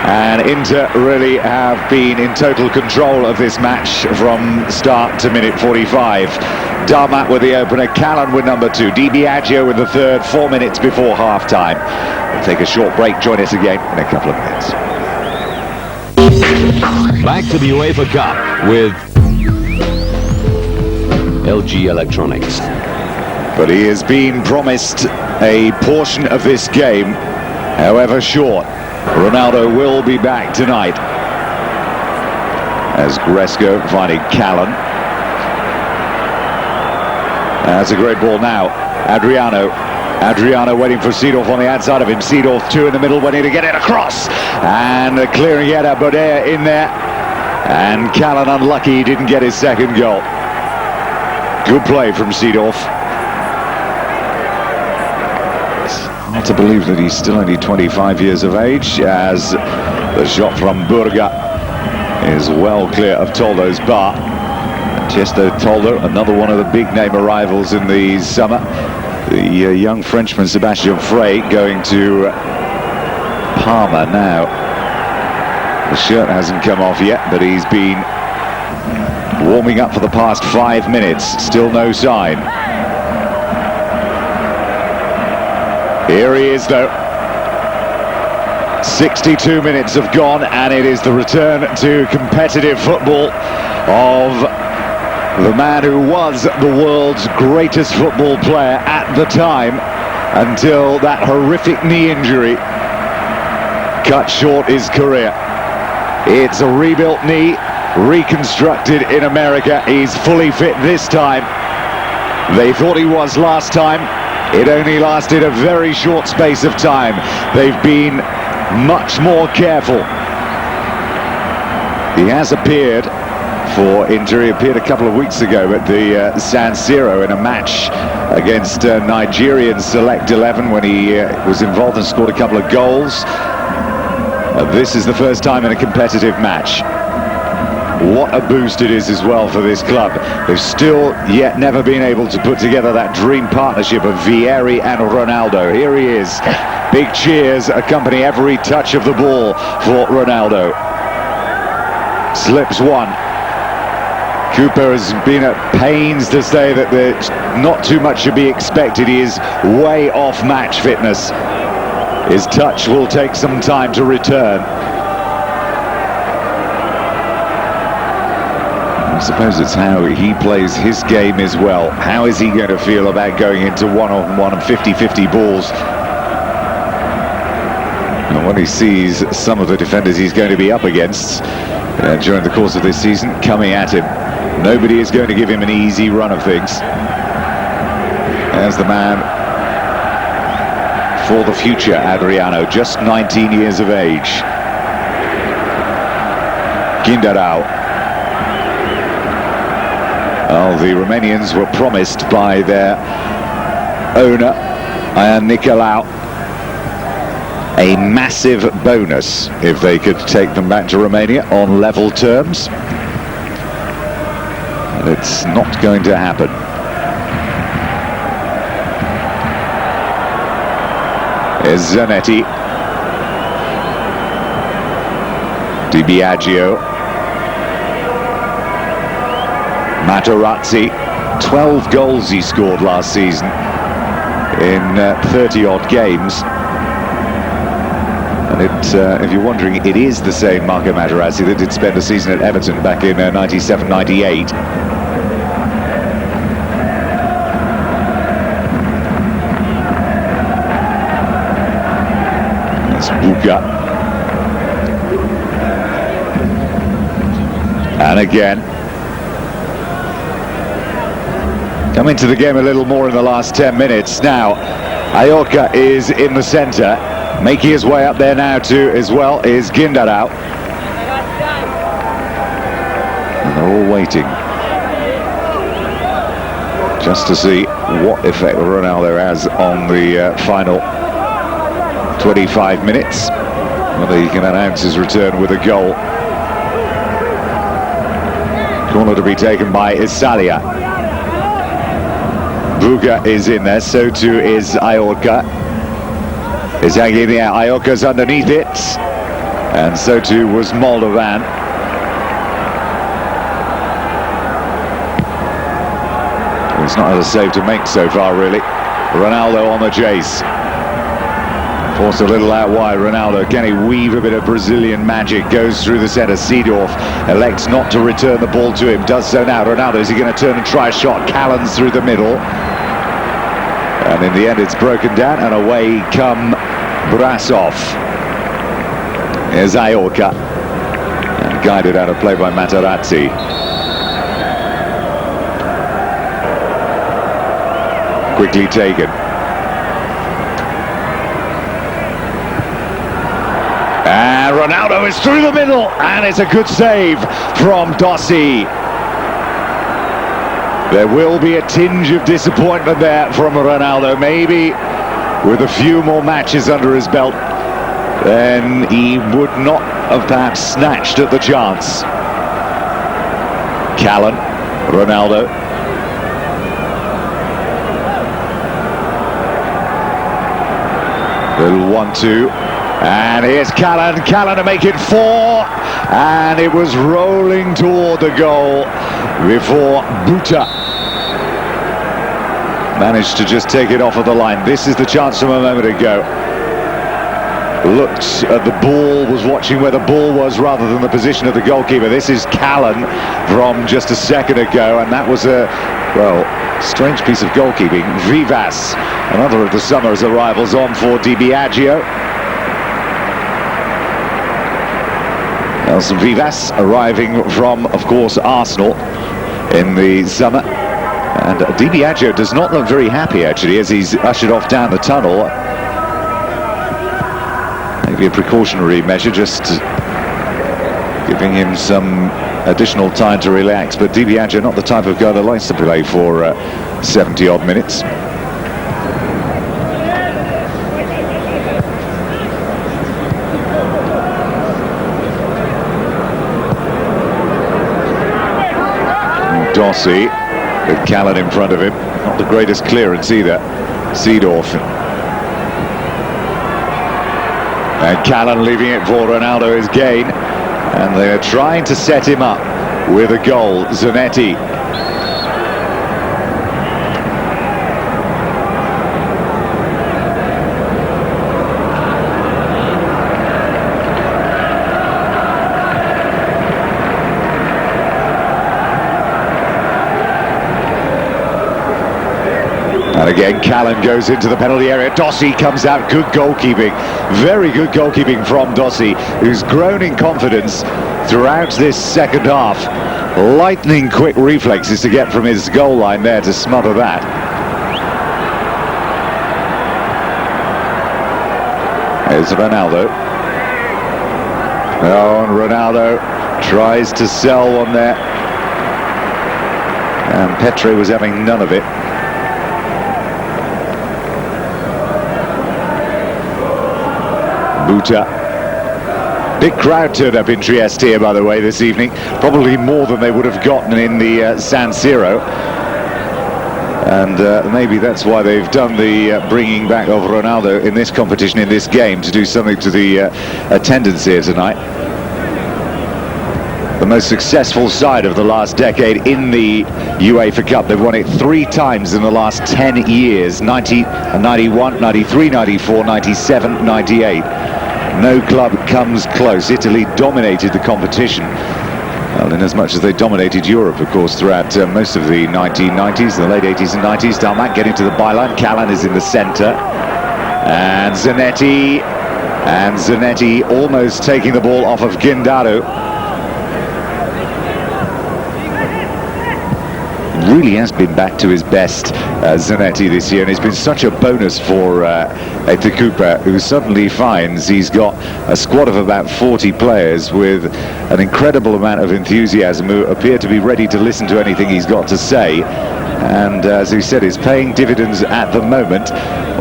And Inter really have been in total control of this match from start to minute 45. Darmat with the opener, Callan with number 2, Di Biagio with the third, 4 minutes before half-time. We'll take a short break, join us again in a couple of minutes. Back to the UEFA Cup with LG Electronics. But he has been promised a portion of this game, however short. Ronaldo will be back tonight. As Gresco finding Callan. That's a great ball now. Adriano waiting for Seedorf on the outside of him. Seedorf 2 in the middle, waiting to get it across. And the clearing header, Bodea in there. And Callan unlucky he didn't get his second goal. Good play from Seedorf. Hard to believe that he's still only 25 years of age, as the shot from Burga is well clear of Toldo's bar. Chesto Toldo, another one of the big name arrivals in the summer. The young Frenchman Sebastian Frey going to Parma now. The shirt hasn't come off yet, but he's been warming up for the past 5 minutes. Still no sign. Here he is though. 62 minutes have gone, and it is the return to competitive football of the man who was the world's greatest football player at the time, until that horrific knee injury cut short his career. It's a rebuilt knee, reconstructed in America. He's fully fit this time. They thought he was last time. It only lasted a very short space of time. They've been much more careful. He has appeared for Inter. He appeared a couple of weeks ago at the San Siro in a match against Nigerian Select 11 when he was involved and scored a couple of goals. This is the first time in a competitive match. What a boost it is as well for this club. They've still yet never been able to put together that dream partnership of Vieri and Ronaldo. Here he is. Big cheers accompany every touch of the ball for Ronaldo. Slips one. Cooper has been at pains to say that not too much should be expected. He is way off match fitness. His touch will take some time to return. I suppose it's how he plays his game as well. How is he going to feel about going into one-on-one and 50-50 balls? And when he sees some of the defenders he's going to be up against during the course of this season coming at him, nobody is going to give him an easy run of things. As the man for the future, Adriano, just 19 years of age. Gindarau. Well, the Romanians were promised by their owner, Iar Nicolau, a massive bonus if they could take them back to Romania on level terms. And it's not going to happen. Here's Zanetti. Di Biagio. Materazzi, 12 goals he scored last season in 30-odd games. And if you're wondering, it is the same Marco Materazzi that did spend a season at Everton back in 97-98. That's Buka. And again. Come into the game a little more in the last 10 minutes. Now, Ayoka is in the centre. Making his way up there now too as well is Gindarau. And they're all waiting just to see what effect Ronaldo has on the final 25 minutes. Whether he can announce his return with a goal. Corner to be taken by Isalia. Buga is in there, so too is Ayoka. Is hanging in the air. Ayoka's underneath it. and so too was Moldovan. He's not had a save to make so far, really. Ronaldo on the chase. Forced a little out wide. Ronaldo, can he weave a bit of Brazilian magic? Goes through the centre. Seedorf elects not to return the ball to him. Does so now. Ronaldo, is he going to turn and try a shot? Callan's through the middle. And in the end, it's broken down, and away come Brasov. Here's Ayorka. And guided out of play by Materazzi. Quickly taken. And Ronaldo is through the middle, and it's a good save from Dossi. There will be a tinge of disappointment there from Ronaldo. Maybe with a few more matches under his belt, then he would not have perhaps snatched at the chance. Callan, Ronaldo. Little 1-2, and here's Callan to make it 4, and it was rolling toward the goal before Buta managed to just take it off of the line. This is the chance from a moment ago. Looked at the ball, was watching where the ball was rather than the position of the goalkeeper. This is Callan from just a second ago, and that was a, well, strange piece of goalkeeping. Vivas, another of the summer's arrivals, on for Di Biagio. Nelson Vivas arriving from, of course, Arsenal in the summer. And Di Biagio does not look very happy, actually, as he's ushered off down the tunnel. Maybe a precautionary measure, just giving him some additional time to relax. But Di Biagio, not the type of guy that likes to play for 70-odd minutes. Dossi, with Callan in front of him. Not the greatest clearance either. Seedorf. And Callan leaving it for Ronaldo is gain. And they're trying to set him up with a goal. Zanetti. And again, Callan goes into the penalty area. Dossi comes out. Good goalkeeping. Very good goalkeeping from Dossi, who's grown in confidence throughout this second half. Lightning quick reflexes to get from his goal line there to smother that. Here's Ronaldo. Oh, and Ronaldo tries to sell one there. And Petre was having none of it. Buta. Big crowd turned up in Trieste here, by the way, this evening. Probably more than they would have gotten in the San Siro. And maybe that's why they've done the bringing back of Ronaldo in this competition, in this game, to do something to the attendance here tonight. The most successful side of the last decade in the UEFA Cup. They've won it 3 times in the last 10 years. 90, 91, 93, 94, 97, 98. No club comes close. Italy dominated the competition. Well, in as much as they dominated Europe, of course, throughout most of the 1990s, the late 80s and 90s. Dalmat getting to the byline. Callan is in the centre. And Zanetti. And Zanetti almost taking the ball off of Guindaro. Really has been back to his best, Zanetti, this year, and it's been such a bonus for Cooper, who suddenly finds he's got a squad of about 40 players with an incredible amount of enthusiasm, who appear to be ready to listen to anything he's got to say. And as he said, it's paying dividends at the moment,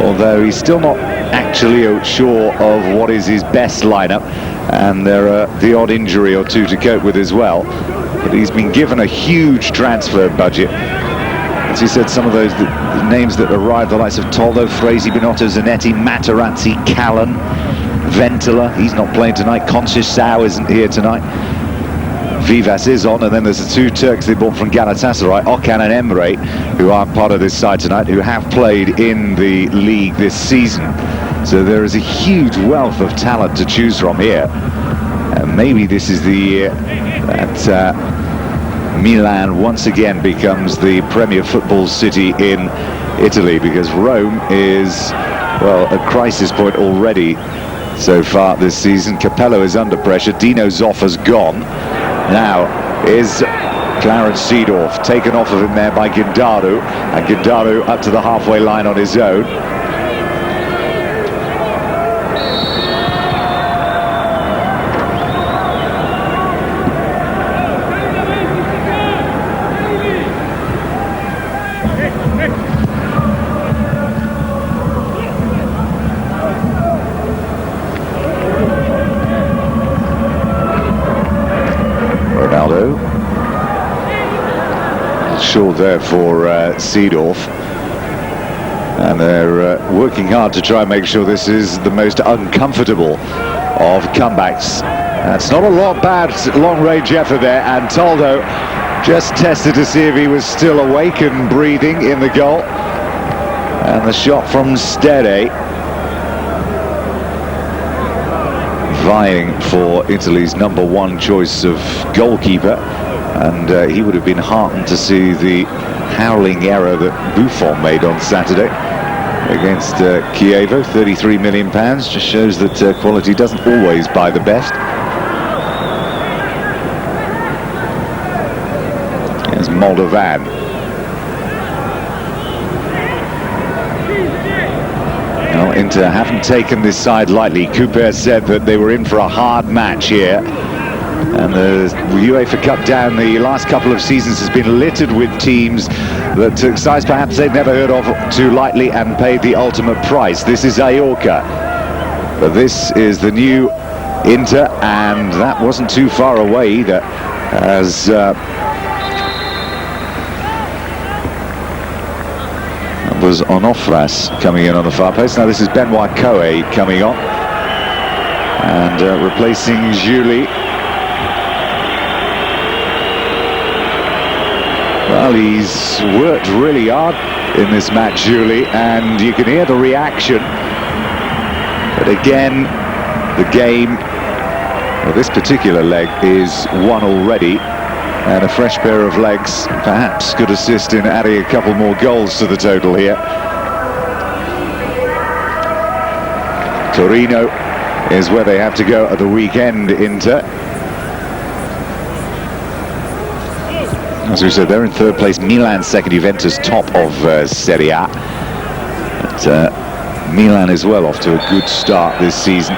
although he's still not actually sure of what is his best lineup, and there are the odd injury or two to cope with as well. But he's been given a huge transfer budget. As he said, some of those names that arrived, the likes of Toldo, Fresi, Binotto, Zanetti, Materazzi, Callan, Ventola, he's not playing tonight. Conceição isn't here tonight. Vivas is on, and then there's the two Turks they bought from Galatasaray, Okan and Emre, who aren't part of this side tonight, who have played in the league this season. So there is a huge wealth of talent to choose from here. And maybe this is the year that Milan once again becomes the premier football city in Italy, because Rome is, well, at crisis point already so far this season. Capello is under pressure. Dino Zoffa's gone. Now is Clarence Seedorf taken off of him there by Guindaro, and Guindaro up to the halfway line on his own. Ronaldo, short there for Seedorf, and they're working hard to try and make sure this is the most uncomfortable of comebacks. That's not a bad long-range effort there, and Toldo just tested to see if he was still awake and breathing in the goal, and the shot from Stede, vying for Italy's #1 choice of goalkeeper, and he would have been heartened to see the howling error that Buffon made on Saturday against Chievo. £33 million, just shows that quality doesn't always buy the best. There's Moldovan. Well, Inter haven't taken this side lightly. Couper said that they were in for a hard match here. And the UEFA Cup down the last couple of seasons has been littered with teams that took sides perhaps they'd never heard of too lightly and paid the ultimate price. This is Aorca. But this is the new Inter, and that wasn't too far away either, as was Onofras coming in on the far post. Now this is Benoit Coe coming on and replacing Julie. Well, he's worked really hard in this match, Julie, and you can hear the reaction. But again, the game, well, this particular leg is won already, and a fresh pair of legs perhaps could assist in adding a couple more goals to the total here. Torino is where they have to go at the weekend, Inter. As we said, they're in third place. Milan second, Juventus top of Serie A. But Milan as well off to a good start this season.